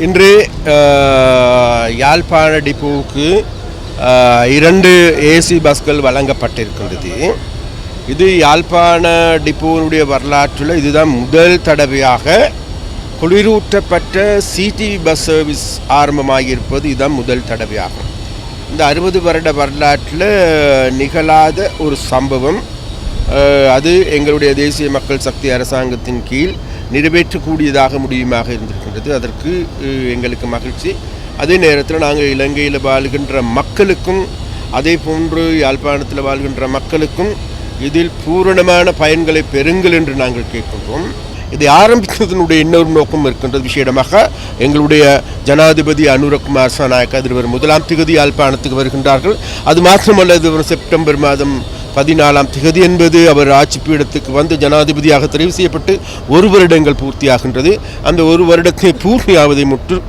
இன்று யாழ்ப்பாண டிப்போவுக்கு 2 ஏசி பஸ்கள் வழங்கப்பட்டிருக்கின்றது. இது யாழ்ப்பாண டிப்போனுடைய வரலாற்றில் இதுதான் முதல் தடவையாக குளிரூட்டப்பட்ட சிடிவி பஸ் சர்வீஸ் ஆரம்பமாகியிருப்பது இதுதான் முதல் தடவையாகும். இந்த 60 வருட வரலாற்றில் நிகழாத ஒரு சம்பவம். அது எங்களுடைய தேசிய மக்கள் சக்தி அரசாங்கத்தின் கீழ் நிறைவேற்றக்கூடியதாக முடியுமாக இருந்திருக்கின்றது. அதற்கு எங்களுக்கு மகிழ்ச்சி. அதே நேரத்தில் நாங்கள் இலங்கையில் வாழ்கின்ற மக்களுக்கும் அதே போன்று யாழ்ப்பாணத்தில் வாழ்கின்ற மக்களுக்கும் இதில் பூரணமான பயன்களை பெறுங்கள் என்று நாங்கள் கேட்கின்றோம். இதை ஆரம்பித்ததனுடைய இன்னொரு நோக்கம் இருக்கின்றது. விசேடமாக எங்களுடைய ஜனாதிபதி அனுரகுமார் சனாயக்க அதிபர் 1ஆம் திகதி யாழ்ப்பாணத்துக்கு வருகின்றார்கள். அது மாத்திரமல்ல, இது செப்டம்பர் மாதம் 14ஆம் திகதி என்பது அவர் ஆட்சி பீடத்துக்கு வந்து ஜனாதிபதியாக தெரிவு செய்யப்பட்டு 1 வருடங்கள் பூர்த்தியாகின்றது. அந்த 1 வருடத்தை பூர்த்தியாவதை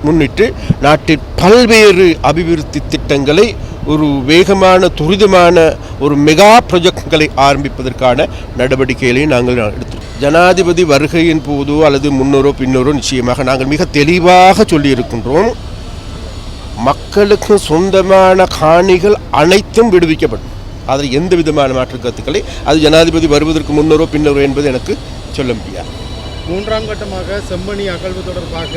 முன்னிட்டு நாட்டில் பல்வேறு அபிவிருத்தி திட்டங்களை ஒரு வேகமான துரிதமான ஒரு மெகா ப்ரொஜெக்ட்களை ஆரம்பிப்பதற்கான நடவடிக்கைகளை நாங்கள் எடுத்தோம். ஜனாதிபதி வருகையின் போதோ அல்லது முன்னோரோ பின்னோரோ நிச்சயமாக நாங்கள் மிக தெளிவாக சொல்லியிருக்கின்றோம், மக்களுக்கு சொந்தமான காணிகள் அனைத்தும் விடுவிக்கப்படும். அதில் எந்த விதமான மாற்று கருத்துக்களை அது ஜனாதிபதி வருவதற்கு முன்னோரோ பின்னோரோ என்பது எனக்கு சொல்ல முடியாது. 3ஆம் கட்டமாக செம்மணி அகழ்வு தொடர்பாக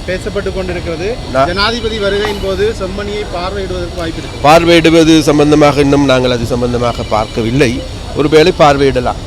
பேசப்பட்டு கொண்டிருக்கிறது. ஜனாதிபதி வருகையின் போது செம்மணியை பார்வையிடுவதற்கு வாய்ப்பு இருக்கு. பார்வையிடுவது சம்பந்தமாக இன்னும் நாங்கள் அது சம்பந்தமாக பார்க்கவில்லை. ஒருவேளை பார்வையிடலாம்.